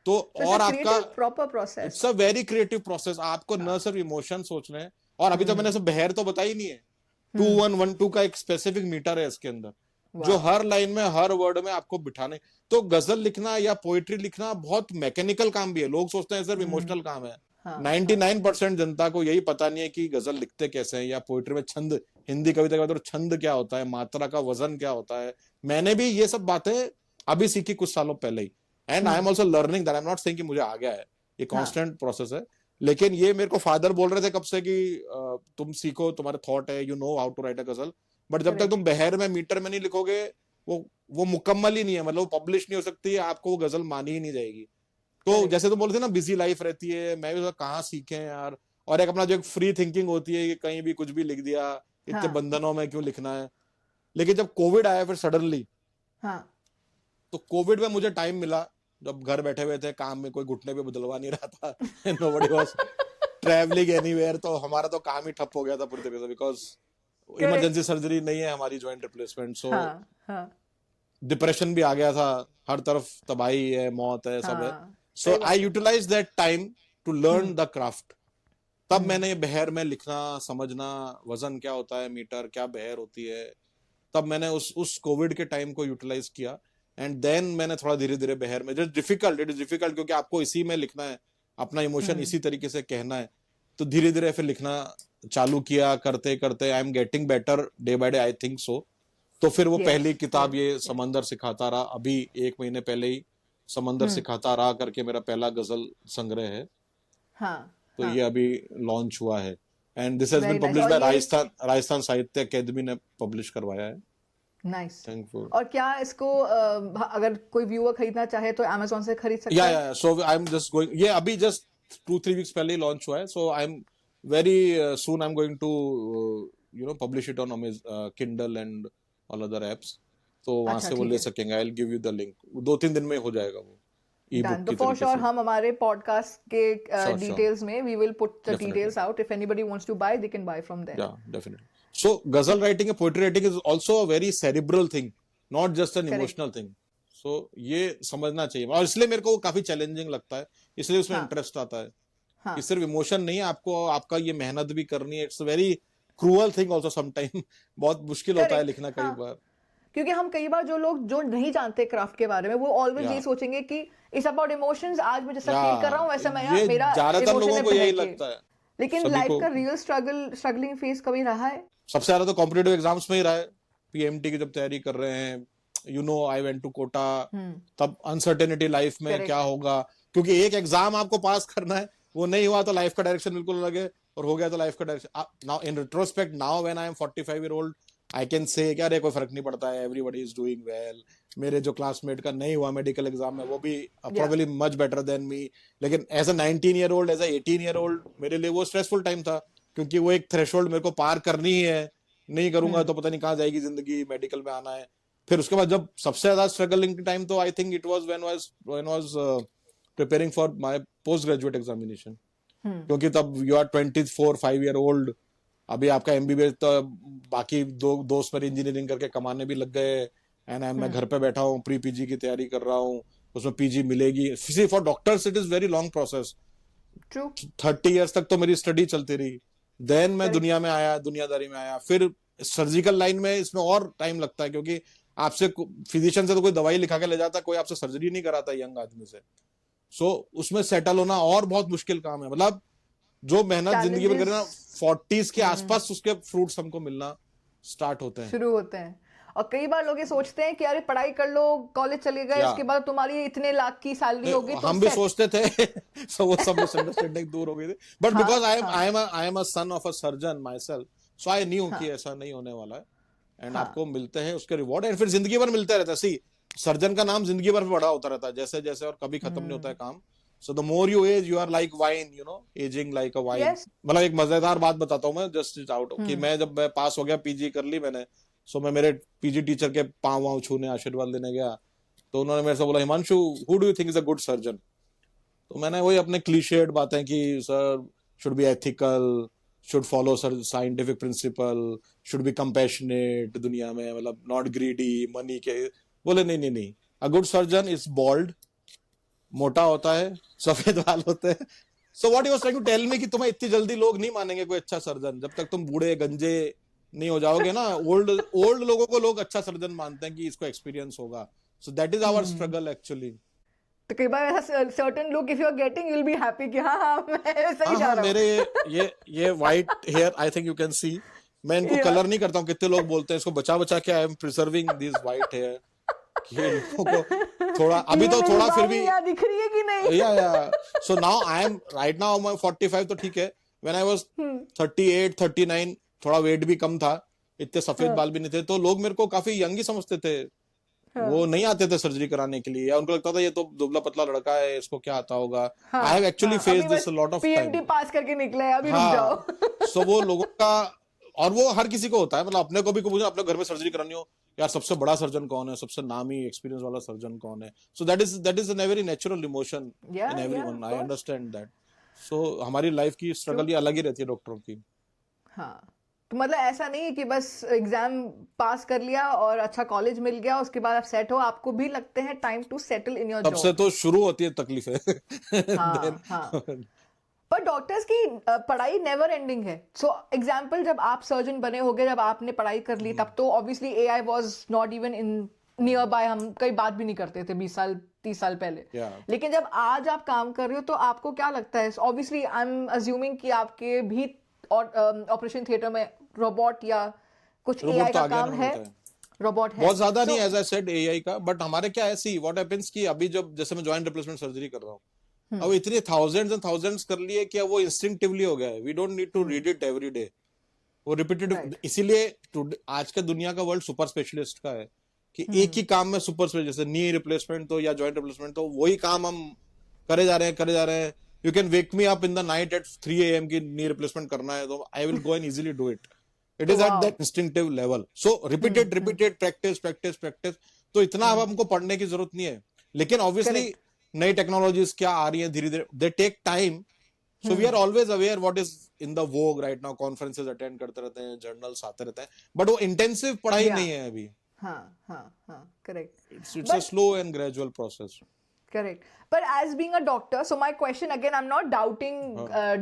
Speaker 2: तो और आपका
Speaker 1: proper process,
Speaker 2: it's a very creative process. आपको न सिर्फ इमोशन सोचने हैं, और अभी तो मैंने सब बहर तो बताई नहीं है। 2112 का एक स्पेसिफिक मीटर है इसके अंदर, जो हर लाइन में, हर वर्ड में आपको बिठाने। तो गजल लिखना या पोइट्री लिखना बहुत मैकेनिकल काम भी है। लोग सोचते हैं सिर्फ इमोशनल काम है। 99% जनता को यही पता नहीं है कि गजल लिखते कैसे हैं, या पोइट्री में छंद, हिंदी कविता का मतलब छंद क्या होता है, मात्रा का वजन क्या होता है। मैंने भी ये सब बातें अभी सीखी कुछ सालों पहले ही, and I am also learning that. I am not saying कि मुझे आ गया है, ये कांस्टेंट प्रोसेस है। लेकिन ये मेरे को फादर बोल रहे थे कब से कि तुम सीखो, तुम्हारे थॉट है, you know how to write a ghazal, but जब तक तुम बहर में, मीटर में नहीं लिखोगे, वो मुकम्मल ही नहीं है। मतलब वो पब्लिश नहीं हो सकती है, आपको वो गजल मानी ही नहीं जाएगी। तो जैसे तुम बोलते थे ना, बिजी लाइफ रहती है, मैं भी कहाँ सीखे यार। और एक अपना जो एक फ्री थिंकिंग होती है कि कहीं भी कुछ भी लिख दिया, इतने बंधनों में क्यों लिखना है। लेकिन जब कोविड आया फिर सडनली, तो कोविड में मुझे टाइम मिला, जब घर बैठे हुए थे, काम में कोई घुटने पे बदलवा नहीं रहा था, नोबडी वाज ट्रैवलिंग एनीवेयर, तो हमारा तो काम ही ठप हो गया था पूरी तरीके से, बिकॉज इमरजेंसी सर्जरी नहीं है हमारी, जॉइंट रिप्लेसमेंट। सो डिप्रेशन भी आ गया था, हर तरफ तबाही है, मौत है, सब है। So I utilise that time to learn the craft. तब मैंने ये बहर में लिखना, समझना, वजन क्या होता है, मीटर क्या बहर होती है, तब मैंने उस कोविड के टाइम को यूटिलाइज किया। एंड देन मैंने थोड़ा धीरे धीरे बहर में, इट इज डिफिकल्ट क्योंकि आपको इसी में लिखना है, अपना इमोशन इसी तरीके से कहना है। तो धीरे धीरे फिर लिखना चालू किया, करते करते I am getting better day by day, I think so. तो फिर वो पहली किताब ये समंदर सिखाता रहा, अभी 1 महीने पहले ही समंदर सिखाता रहा करके मेरा पहला गजल संग्रह है। तो ये अभी लॉन्च हुआ है, and this has been published by Rajasthan Sahitya Akademi ने पब्लिश करवाया है।
Speaker 1: Nice, thankful. और क्या इसको अगर कोई व्यूअर खरीदना चाहे तो Amazon से खरीद सकता है?
Speaker 2: या सो आई एम जस्ट गोइंग, ये अभी जस्ट 2-3 वीक्स पहले ही लॉन्च हुआ है। So I am very soon I am going to you know publish it on Kindle and all other apps. तो वहां से वो ले सकेंगे। I will give you the link, 2-3 दिन में हो जाएगा वो ई बुक
Speaker 1: Done.
Speaker 2: की
Speaker 1: तो for
Speaker 2: तरीके
Speaker 1: sure
Speaker 2: से।
Speaker 1: हम हमारे podcast के
Speaker 2: Sure,
Speaker 1: details में we will put the
Speaker 2: Definitely.
Speaker 1: details out. If anybody wants to buy, they can buy from there.
Speaker 2: Yeah, definitely. So ghazal writing and poetry writing is also a very cerebral thing, not just an
Speaker 1: Correct.
Speaker 2: emotional thing. So ये समझना चाहिए, और इसलिए मेरे को वो काफी challenging लगता है, इसलिए उसमें
Speaker 1: हाँ.
Speaker 2: इंटरेस्ट आता है
Speaker 1: हाँ.
Speaker 2: कि सिर्फ इमोशन नहीं है, आपको आपका ये मेहनत भी करनी है. It's very cruel thing also sometime. बहुत मुश्किल होता है
Speaker 1: Correct.
Speaker 2: लिखना कई
Speaker 1: हाँ.
Speaker 2: बार.
Speaker 1: क्योंकि हम कई बार जो लोग जो नहीं जानते क्राफ्ट के बारे में वो ऑलवेज
Speaker 2: Yeah.
Speaker 1: यही सोचेंगे कि इट्स अबाउट इमोशंस. आज मैं जैसा फील कर रहा हूँ वैसा मैं
Speaker 2: ये
Speaker 1: मेरा
Speaker 2: ज्यादातर
Speaker 1: इमोशन
Speaker 2: लोगों
Speaker 1: है
Speaker 2: को यही
Speaker 1: बह के.
Speaker 2: लगता है.
Speaker 1: लेकिन
Speaker 2: सभी
Speaker 1: लाइफ
Speaker 2: को
Speaker 1: का रियल स्ट्रगलिंग फेज कभी रहा है?
Speaker 2: सबसे ज्यादा तो कॉम्पिटिटिव एग्जाम्स में ही रहा है. पीएमटी की जब तैयारी कर रहे हैं, you know, I went to Kota, तब अनसर्टेनिटी लाइफ में
Speaker 1: Correct.
Speaker 2: क्या होगा, क्योंकि एक एग्जाम आपको पास करना है, वो नहीं हुआ तो लाइफ का डायरेक्शन बिल्कुल अलग है, और हो गया तो लाइफ का direction. Now in retrospect, now when I am 45 year old, I can say क्या, अरे कोई फर्क नहीं पड़ता है, एवरीबॉडी इज डूइंग वेल. मेरे जो क्लासमेट का नहीं हुआ मेडिकल एग्जाम में, वो भी probably much better than me. लेकिन as a 19 year old, as a 18 year old, मेरे लिए वो स्ट्रेसफुल टाइम था, क्योंकि वो एक थ्रेशोल्ड मेरे को पार करनी ही है. नहीं करूंगा तो पता नहीं कहाँ जाएगी जिंदगी, मेडिकल में आना है. फिर उसके बाद जब सबसे ज्यादा स्ट्रगलिंग टाइम, तो I think it was when was preparing for my post graduate examination. क्योंकि तब यू आर 24-5 ईयर ओल्ड, अभी आपका एमबीबीएस, तो बाकी दो दोस्त मेरे इंजीनियरिंग करके कमाने भी लग गए, एंड मैं घर पे बैठा हूँ, प्री पीजी की तैयारी कर रहा हूँ, उसमें पीजी मिलेगी. For doctors it is very long process.
Speaker 1: True.
Speaker 2: 30 years तक तो मेरी स्टडी चलती रही. देन मैं दुनिया में आया, दुनियादारी में आया. फिर सर्जिकल लाइन में इसमें और टाइम लगता है, क्योंकि आपसे फिजिशियन से तो कोई दवाई लिखा के ले जाता, कोई आपसे सर्जरी नहीं कराता यंग आदमी से. सो उसमें सेटल होना और बहुत मुश्किल काम है. मतलब जो मेहनत जिंदगी में करना 40s के आसपास, उसके फ्रूट्स हमको मिलना स्टार्ट होते हैं,
Speaker 1: शुरू होते हैं. और कई बार लोग ये सोचते हैं कि अरे पढ़ाई कर लो, कॉलेज चले गए, उसके बाद तुम्हारी इतने लाख की सैलरी होगी.
Speaker 2: हम भी सोचते थे. सो वो सब मिसअंडरस्टैंडिंग दूर हो गई थी. But because I am a son of a surgeon my self, so I knew कि ऐसा नहीं होने वाला है. एंड आपको मिलते हैं उसके रिवॉर्ड, एंड फिर जिंदगी भर मिलते रहता है. सी, सर्जन का नाम जिंदगी भर बड़ा होता रहता है, जैसे जैसे, और कभी खत्म नहीं होता है काम. So the more you age, you are like wine, you know, ageing like a wine. मतलब एक मजेदार बात बताता हूँ मैं, जस्ट आउट, कि मैं जब मैं पास हो गया, पीजी कर ली मैंने, सो मैं मेरे पीजी टीचर के पाँव वाँव छूने, आशीर्वाद लेने गया, तो उन्होंने मेरे से बोला, Himanshu, who do you think is a good surgeon? तो मैंने वही अपने क्लीशेड बातें की, sir should be ethical, should follow scientific principle, should be compassionate दुनिया में, मतलब नॉट ग्रीडी मनी के. बोले नहीं नहीं नहीं, a good surgeon is bald, मोटा होता है, सफेद बाल होते हैं. So what you was trying to tell me कि तुम्हें इतनी जल्दी लोग नहीं मानेंगे कोई अच्छा सर्जन, जब तक तुम बूढ़े गंजे नहीं हो जाओगे ना. ओल्ड लोगों को लोग अच्छा सर्जन मानते हैं कि इसको एक्सपीरियंस होगा. So that is our struggle actually.
Speaker 1: तो कई बार ऐसा certain look if you are getting, you will be happy कि हाँ हाँ मैं सही जा रहा हूँ.
Speaker 2: मेरे ये white hair, I think you can see, मैं इनको कलर नहीं करता हूँ. कितने लोग बोलते हैं इसको बचा बचा के, I am preserving this white hair, कि इनको को थोड़ा अभी तो थोड़ा फिर भी
Speaker 1: दिख रही है कि नहीं.
Speaker 2: या so now I am right now मैं 45, तो ठीक है. व्हेन आई वाज 38 39, थोड़ा वेट भी कम था, इतने सफेद बाल भी नहीं थे, तो लोग मेरे को काफी यंग ही समझते थे. वो नहीं आते थे सर्जरी कराने के लिए, या उनको लगता था ये तो दुबला पतला लड़का है, इसको क्या आता होगा. I have actually faced this a lot of time.
Speaker 1: PMT pass करके निकले, अभी रुक जाओ.
Speaker 2: सो वो लोगों का, और वो हर किसी को होता है. मतलब अपने को भी मुझे अपने घर में सर्जरी करानी हो, यार सबसे बड़ा सर्जन कौन है, सबसे नामी एक्सपीरियंस वाला सर्जन कौन है. So that is a very natural emotion in everyone, I understand that. So हमारी लाइफ की स्ट्रगल ये अलग ही रहती है डॉक्टरों की.
Speaker 1: हाँ, तो मतलब ऐसा नहीं है कि बस एग्जाम पास कर लिया और अच्छा कॉलेज मिल गया, उसके बाद आप सेट हो. आपको भी लगते हैं time to settle in your job.
Speaker 2: तब से तो शुरू होती है तकलीफें.
Speaker 1: हाँ. पर डॉक्टर्स की पढ़ाई नेवर एंडिंग है. सो एग्जाम्पल, जब आप सर्जन बने होगे, जब आपने पढ़ाई कर ली, तब तो obviously AI was not even in near by. हम कई बात भी नहीं करते थे 20 साल 30 साल पहले. लेकिन जब आज आप काम कर रहे हो, तो आपको क्या लगता है? ऑब्वियसली आई एम अज्यूमिंग कि आपके भी ऑपरेशन थिएटर में रोबोट या कुछ एआई का काम है. रोबोट है
Speaker 2: बहुत ज्यादा नहीं, एज आई सेड, एआई का. बट हमारे क्या है, सी व्हाट हैपेंस कि अभी जब जैसे मैं जॉइंट रिप्लेसमेंट सर्जरी कर रहा हूँ, अब इतने थाउजेंड्स एंड थाउजेंड्स कर लिए कि वो इंस्टिंक्टिवली हो गया है. We don't need to read it every day. वो रिपीटेड, इसीलिए आज का दुनिया का वर्ल्ड सुपर स्पेशलिस्ट का है, कि एक ही काम में सुपर स्पेशलिस्ट, जैसे नी रिप्लेसमेंट तो या जॉइंट रिप्लेसमेंट, तो वही काम हम करे जा रहे हैं. You can wake me up in the night at 3 AM की नी रिप्लेसमेंट करना है, तो I will go and easily do it. It is at that instinctive level. So repeated practice. तो इतना अब हमको पढ़ने की जरूरत नहीं है. लेकिन ऑब्वियसली नई टेक्नोलॉजीज क्या आ रही हैं धीरे धीरे, they take time. So we are always aware what is in the vogue right now. Conferences attend करते रहते हैं, जर्नल्स आते रहते हैं, बट वो इंटेंसिव पढ़ाई
Speaker 1: Yeah.
Speaker 2: नहीं है अभी.
Speaker 1: हाँ, correct.
Speaker 2: It's a slow and gradual process.
Speaker 1: Correct. But as being a doctor, so my question again, I'm not doubting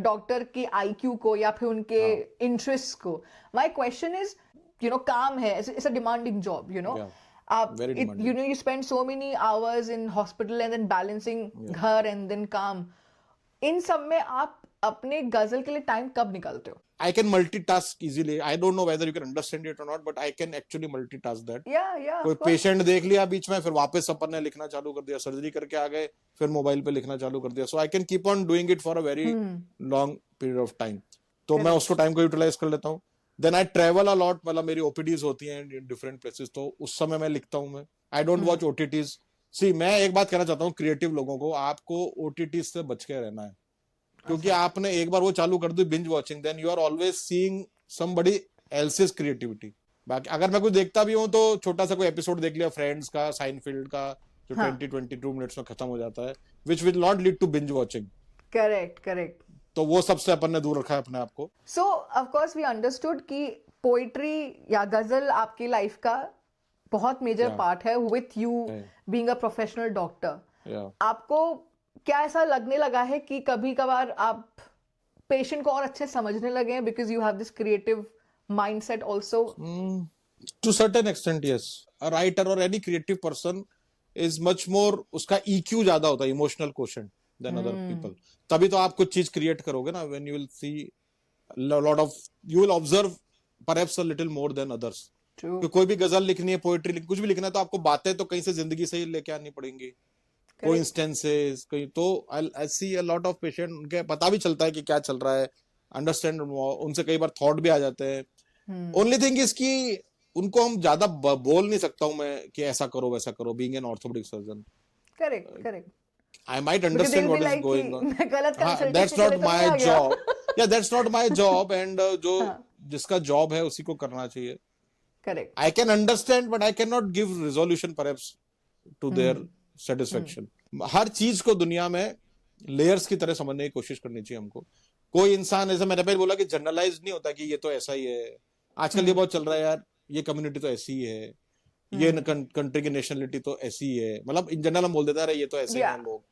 Speaker 1: doctor के IQ को या फिर उनके interests को. My question is, काम है, it's a demanding job,
Speaker 2: Yeah. Very
Speaker 1: it,
Speaker 2: demanding.
Speaker 1: you spend so many hours in hospital and then balancing घर and then काम. इन सब में आप अपने गजल के लिए टाइम कब निकालते हो?
Speaker 2: I can multitask easily. I don't know whether you can understand it or not, but I can actually multitask that.
Speaker 1: Yeah,
Speaker 2: कोई
Speaker 1: of course.
Speaker 2: पेशेंट देख लिया बीच में, फिर वापस अपन ने लिखना चालू कर दिया, सर्जरी करके आ गए, फिर मोबाइल पे लिखना चालू कर दिया. So I can keep on doing it for a very long period of time. तो मैं उसको टाइम को यूटिलाइज कर लेता हूँ. Then I travel a lot, मतलब मेरी ओपीडीज होती हैं इन डिफरेंट प्लेसेस, तो उस समय मैं लिखता हूँ. मैं आई डोंट वॉच ओटीटीज. सी, मैं एक बात कहना चाहता हूँ क्रिएटिव लोगों को, आपको ओटीटीज से बच के रहना है. क्योंकि आपने एक बार वो चालू कर दी binge watching, then you are always seeing somebody else's creativity. बाकी अगर मैं कुछ देखता भी हूँ तो छोटा सा कोई एपिसोड देख लिया फ्रेंड्स का, साइनफील्ड का, जो 20-22 मिनट्स में खत्म हो जाता है, which will not lead to binge watching.
Speaker 1: Correct.
Speaker 2: तो वो सबसे अपन ने दूर रखा है अपने आप को.
Speaker 1: So of course we understood कि पोइट्री या गजल आपकी लाइफ का बहुत मेजर पार्ट है with you being a professional doctor. आपको क्या ऐसा लगने लगा है कि कभी कभार आप पेशेंट को और अच्छे समझने लगे हैं because you have this creative mindset also?
Speaker 2: To certain extent yes. A writer or any creative person is much more, उसका EQ ज्यादा होता है, emotional quotient, than other people. तभी तो आप कुछ चीज क्रिएट करोगे ना. When you will see lot of, you will observe perhaps a little more than others. कोई भी गजल लिखनी है, पोएट्री कुछ भी लिखना है, तो आपको बातें तो कहीं से जिंदगी से ही लेके आनी पड़ेंगी, कोई इंस्टेंसेस कहीं. तो आई सी अ लॉट ऑफ पेशेंट, उनके पता भी चलता है कि क्या चल रहा है, अंडरस्टैंड, उनसे कई बार थॉट भी आ जाते हैं. ओनली थिंग इज कि उनको हम ज्यादा बोल नहीं सकता हूं मैं कि ऐसा करो वैसा करो, being an orthopaedic surgeon.
Speaker 1: Correct.
Speaker 2: I might understand what is going on.
Speaker 1: मैं गलत कंसल्टेंसी
Speaker 2: That's not
Speaker 1: के लिए तो
Speaker 2: my
Speaker 1: नहीं आ गया.
Speaker 2: job. Yeah, that's not my job. And जो जिसका जॉब है उसी को करना चाहिए.
Speaker 1: Correct.
Speaker 2: I can understand, but I cannot give resolution perhaps to their satisfaction. हर चीज को दुनिया में लेयर्स की तरह समझने की कोशिश करनी चाहिए हमको. कोई इंसान, जैसे मैंने पहले बोला कि जनरलाइज नहीं होता कि ये तो ऐसा ही है. आजकल ये बहुत चल रहा है यार, ये कम्युनिटी तो ऐसी ही है, ये कंट्री की नेशनलिटी तो ऐसी ही है, मतलब इन जनरल हम बोल देते हैं ये तो ऐसे हैं लोग.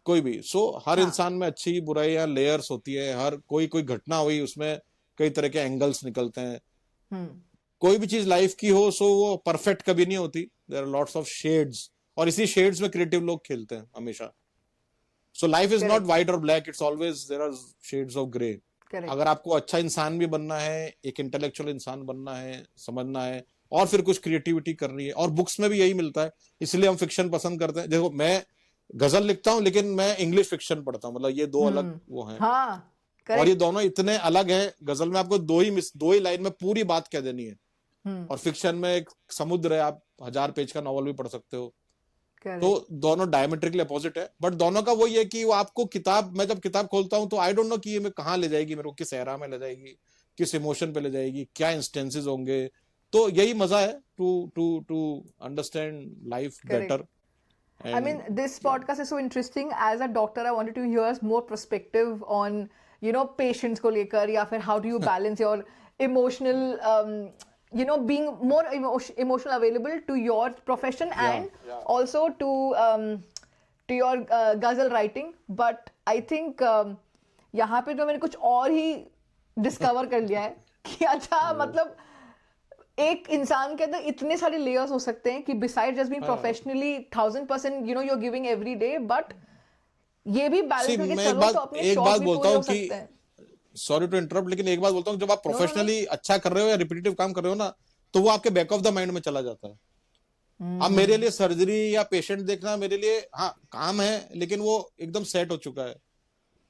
Speaker 2: कोई भी. सो हर इंसान में अच्छी बुराई या लेयर्स होती है. हर कोई घटना हुई, उसमें कई तरह के एंगल्स निकलते हैं. कोई भी चीज लाइफ की हो, सो वो परफेक्ट कभी नहीं होती. There are lots of shades, और इसी शेड्स में क्रिएटिव लोग खेलते हैं हमेशा. So life is not white और black, it's always there are shades of grey. अगर आपको अच्छा इंसान भी बनना है, एक इंटेलेक्चुअल इंसान बनना है, समझना है, और फिर कुछ क्रिएटिविटी करनी है, और बुक्स में भी यही मिलता है, इसलिए हम फिक्शन पसंद करते हैं. देखो, मैं गजल लिखता हूँ लेकिन मैं इंग्लिश फिक्शन पढ़ता हूँ, मतलब ये दो अलग वो हैं. और ये दोनों इतने अलग हैं. गजल में आपको दो ही लाइन में पूरी बात कह देनी है, और फिक्शन में एक समुद्र है, आप 1000 पेज का नॉवल भी पढ़ सकते हो. तो दोनों डायमेट्रिकली अपोजिट है, बट दोनों का वही है कि वो आपको किताब, मैं जब किताब खोलता हूँ तो आई डोंट नो कि ये मैं कहाँ ले जाएगी, मेरे को किस एरा में ले जाएगी, किस इमोशन पे ले जाएगी, क्या इंस्टेंसेस होंगे. तो यही मजा है, to understand life better.
Speaker 1: I mean, this podcast is so interesting. As a doctor, I wanted to hear more perspective on, patients को लेकर, या फिर how do you balance your emotional, being more emotional available to your profession and also to your ghazal writing. But I think यहाँ पे तो मैंने कुछ और ही discover कर लिया है कि अच्छा, मतलब एक इंसान के अंदर इतने सारे लेयर्स हो सकते हैं कि beside just being professionally 1000% you are giving every day, but ये भी बैलेंस करके चलो तो अपने शौक भी पूरे हो सकते हैं.
Speaker 2: सॉरी टू इंटरप्ट, लेकिन एक बात बोलता हूँ, जब आप प्रोफेशनली अच्छा कर रहे हो या रिपीटेटिव काम कर रहे हो ना, तो वो आपके बैक ऑफ द माइंड में चला जाता है. अब मेरे लिए सर्जरी या पेशेंट देखना मेरे लिए काम है, लेकिन वो एकदम सेट हो चुका है,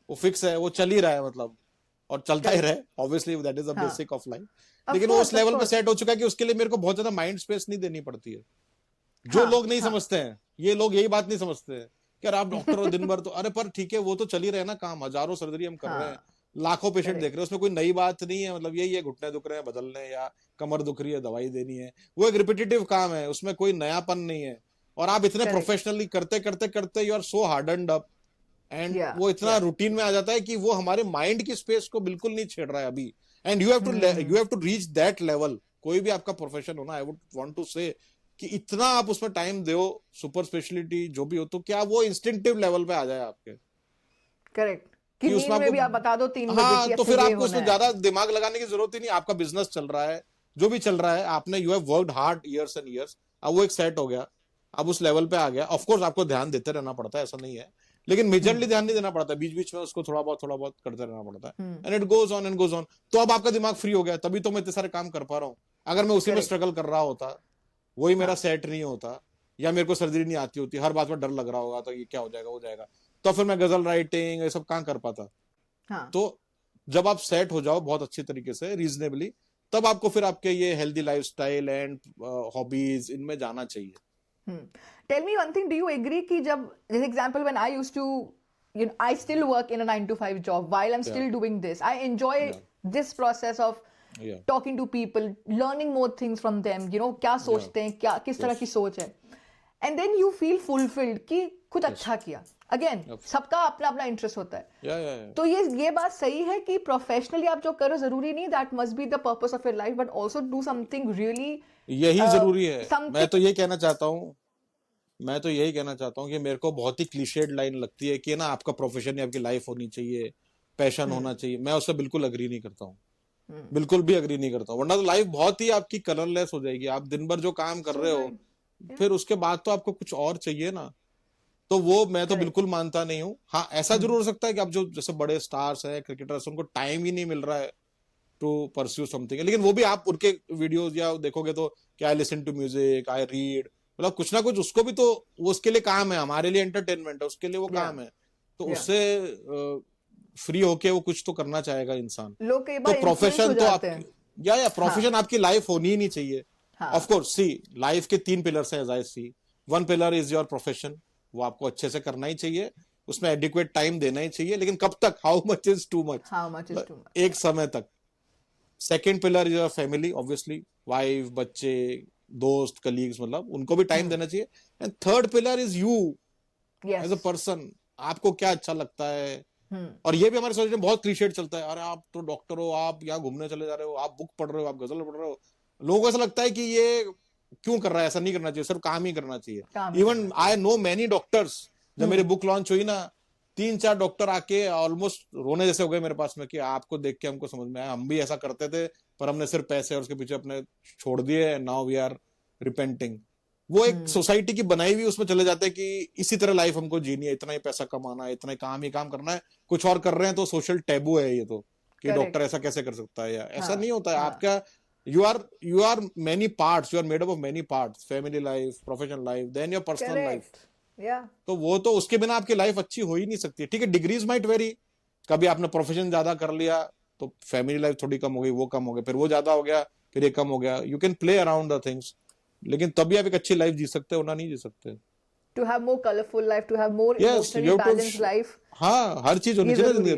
Speaker 2: वो फिक्स है, वो चल ही रहा है, मतलब, और चलता ही रहे. Obviously that is the basic of life. लेकिन वो उस लेवल पे सेट हो चुका है कि उसके लिए मेरे को बहुत ज्यादा माइंड स्पेस नहीं देनी पड़ती है. जो लोग नहीं समझते हैं, ये लोग यही बात नहीं समझते हैं कि यार आप डॉक्टर हो दिन भर, तो अरे पर ठीक है, वो तो चल ही रहे ना काम, हजारों सर्जरी हम कर रहे हैं, लाखों पेशेंट देख रहे हैं, उसमें कोई नई बात नहीं है. मतलब यही है, घुटने दुख रहे हैं बदलने, या कमर दुख रही है दवाई देनी है, वो एक रिपीटेटिव काम है, उसमें कोई नयापन नहीं है. और आप इतने
Speaker 1: Correct.
Speaker 2: प्रोफेशनली करते करते करते you are so hardened up and
Speaker 1: Yeah,
Speaker 2: वो इतना रूटीन में आ जाता है कि वो हमारे माइंड की स्पेस को बिल्कुल नहीं छेड़ रहा है अभी. And you have to reach that level. कोई भी आपका प्रोफेशन हो ना, आई वुड वांट टू से कि इतना आप उसमें टाइम दो, सुपर स्पेशलिटी जो भी हो, तो क्या वो इंस्टिंक्टिव लेवल पे आ जाए आपके,
Speaker 1: करेक्ट, कि
Speaker 2: कि उसमें
Speaker 1: नींद में भी आप
Speaker 2: आपको,
Speaker 1: बता दो 3 बजे
Speaker 2: हाँ,
Speaker 1: की
Speaker 2: तो
Speaker 1: ऐसे
Speaker 2: फिर
Speaker 1: ये
Speaker 2: आपको
Speaker 1: होना
Speaker 2: उसमें
Speaker 1: है.
Speaker 2: ज्यादा दिमाग लगाने की जरूरत ही नहीं. आपका बिजनेस चल रहा है, जो भी चल रहा है, आपने you have worked hard years and years. अब वो एक सेट हो गया, अब उस लेवल पे आ गया. ऑफ कोर्स आपको ध्यान देते रहना पड़ता है, ऐसा नहीं है, लेकिन मेजरली ध्यान नहीं देना पड़ता. बीच बीच में उसको थोड़ा बहुत करते रहना पड़ता है. And it goes on and goes on. तो अब आपका दिमाग फ्री हो गया, तभी तो मैं इतने सारे काम कर पा रहा हूँ. अगर मैं उसी में
Speaker 1: करेक्ट.
Speaker 2: स्ट्रगल कर रहा होता, वही मेरा
Speaker 1: हाँ.
Speaker 2: सेट नहीं होता, या मेरे को सर्जरी नहीं आती होती, हर बात में डर लग रहा होगा, तो ये क्या हो जाएगा, हो जाएगा, तो फिर मैं गजल राइटिंग ये सब कहाँ कर पाता.
Speaker 1: हाँ.
Speaker 2: तो जब आप सेट हो जाओ बहुत अच्छी तरीके से, रीजनेबली, तब आपको फिर आपके ये हेल्दी लाइफस्टाइल एंड हॉबीज इनमें जाना चाहिए.
Speaker 1: Tell me one thing, do you agree कि जब, जैसे example, when I used to, I still work in a 9 to 5 job while I'm still
Speaker 2: Yeah.
Speaker 1: doing this. I enjoy this process of
Speaker 2: Yeah.
Speaker 1: talking to people, learning more things from them, क्या सोचते हैं, क्या किस तरह की सोच है. And then you feel fulfilled कि कुछ अच्छा किया. Again, सबका अपना अपना इंटरेस्ट होता है.
Speaker 2: Yeah.
Speaker 1: तो ये बात सही है कि प्रोफेशनली आप जो करो, जरूरी नहीं that must be the purpose of your life, but also do something really.
Speaker 2: यही जरूरी है.
Speaker 1: something-
Speaker 2: मैं तो यही कहना चाहता हूँ कि मेरे को बहुत ही क्लीशेड लाइन लगती है कि ना आपका प्रोफेशन ही आपकी लाइफ होनी चाहिए, पैशन होना चाहिए. मैं उससे बिल्कुल अग्री नहीं करता हूँ, बिल्कुल भी अग्री नहीं करता हूँ. वरना तो लाइफ बहुत ही आपकी कलरलेस हो जाएगी. आप दिन भर जो काम कर रहे हो, फिर उसके बाद तो आपको कुछ और चाहिए ना. तो वो मैं तो बिल्कुल मानता नहीं हूँ. हाँ, ऐसा जरूर हो सकता है कि आप जो जैसे बड़े स्टार्स हैं, क्रिकेटर्स, उनको टाइम ही नहीं मिल रहा है टू परस्यू समथिंग, लेकिन वो भी आप उनके वीडियोस या देखोगे तो क्या, I listen to music, I read, मतलब कुछ ना कुछ उसको भी तो, वो उसके लिए काम है. हमारे लिए एंटरटेनमेंट है, उसके लिए वो काम है. तो उससे फ्री होके वो कुछ तो करना चाहेगा इंसान.
Speaker 1: लोग कई
Speaker 2: तो
Speaker 1: बार influence
Speaker 2: प्रोफेशन
Speaker 1: हो
Speaker 2: तो
Speaker 1: जाते
Speaker 2: आप,
Speaker 1: हैं.
Speaker 2: या प्रोफेशन आपकी लाइफ होनी ही नहीं चाहिए.
Speaker 1: हाँ.
Speaker 2: ऑफ कोर्स सी, लाइफ के 3 पिलर्स हैं as I see. 1 pillar is your profession, वो आपको अच्छे से करना ही चाहिए, उसमें एडिक्वेट टाइम देना ही चाहिए, लेकिन कब तक, how much is too much, एक समय तक. Second pillar is your family, obviously, wife, बच्चे, दोस्त, कलीग्स, मतलब उनको भी टाइम देना चाहिए. And third pillar is you as a person. आपको क्या अच्छा लगता है. और ये भी हमारे सोसाइटी में बहुत क्लीशेड चलता है, अरे आप तो डॉक्टर हो, आप यहाँ घूमने चले जा रहे हो, आप बुक पढ़ रहे हो, आप गजल पढ़ रहे हो. लोगों को ऐसा लगता है कि ये क्यों कर रहा है, ऐसा नहीं करना चाहिए, सिर्फ काम ही करना चाहिए. Even I know many doctors. जब मेरी बुक लॉन्च हुई ना, 3-4 डॉक्टर आके ऑलमोस्ट रोने जैसे हो गए मेरे पास में कि आपको देख के हमको समझ में आया, हम भी ऐसा करते थे, पर हमने सिर्फ पैसे और उसके पीछे अपने छोड़ दिए, नाउ वी आर रिपेंटिंग. वो एक सोसाइटी की बनाई हुई, उसमें चले जाते हैं कि इसी तरह लाइफ हमको जीनी है, इतना ही पैसा कमाना है, इतना ही काम करना है. कुछ और कर रहे हैं तो सोशल टैबू है ये तो, कि डॉक्टर ऐसा कैसे कर सकता है, या ऐसा नहीं होता है. आपका you are many parts, you are made up of many parts, family life, professional life, then your personal life. तो वो तो उसके बिना आपकी लाइफ अच्छी हो ही नहीं सकती. ठीक है, डिग्रीज माइट वेरी. कभी आपने प्रोफेशन ज्यादा कर लिया तो फैमिली लाइफ थोड़ी कम हो गई, वो कम हो गया, फिर वो ज्यादा हो गया, फिर ये कम हो गया. You can play around the things, लेकिन तभी आप एक अच्छी लाइफ जी सकते हो, ना नहीं जी सकते.
Speaker 1: To have more colorful life, to have more emotionally balanced life.
Speaker 2: हाँ, हर चीज होनी चाहिए.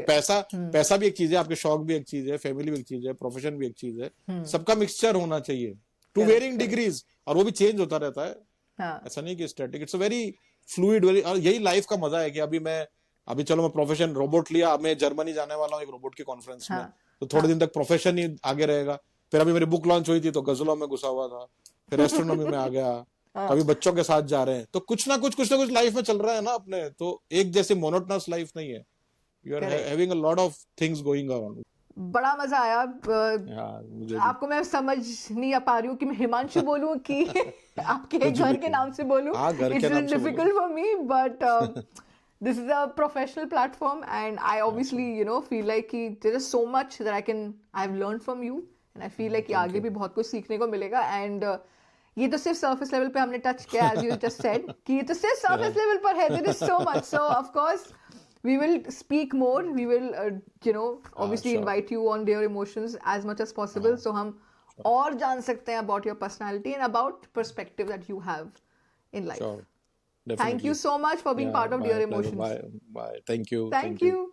Speaker 2: पैसा भी एक चीज है, आपके शौक भी एक चीज है, फैमिली भी एक चीज है, प्रोफेशन भी एक चीज है. सबका मिक्सचर होना चाहिए टू वेरिंग डिग्रीज, और वो भी चेंज होता रहता है. ऐसा नहीं कि static. It's a very fluid, very, और यही लाइफ का मजा है कि अभी चलो मैं प्रोफेशन रोबोट लिया, अब मैं जर्मनी जाने वाला हूँ एक रोबोट की कॉन्फ्रेंस में, तो थोड़े दिन तक प्रोफेशन ही आगे रहेगा. फिर अभी मेरी बुक लॉन्च हुई थी तो गजलों में घुसा हुआ था, फिर एस्ट्रोनॉमी में आ गया, कभी बच्चों के साथ जा रहे हैं. तो कुछ ना कुछ लाइफ में चल रहा है ना अपने. तो एक जैसे मोनोटोनस लाइफ नहीं है. You are having a lot of things going on.
Speaker 1: बड़ा मजा आया. आपको मैं समझ नहीं पा रही हूँ कि मैं हिमांशु बोलूं कि आपके घर के नाम से बोलूं. It's difficult for me, but this is a professional platform, and I obviously feel like there is so much that I've learned from you, and I feel like आगे भी बहुत कुछ सीखने को मिलेगा. And ये तो सिर्फ surface level पे हमने touch किया, as you just said, कि ये तो सिर्फ surface level पर है. There is so much. So of course we will speak more. We will obviously invite you on their emotions as much as possible, so हम और जान सकते हैं about your personality and about perspective that you have in life.
Speaker 2: Sure. Definitely.
Speaker 1: Thank you so much for being part of Dear Emotions.
Speaker 2: Bye. Thank you.
Speaker 1: Thank you.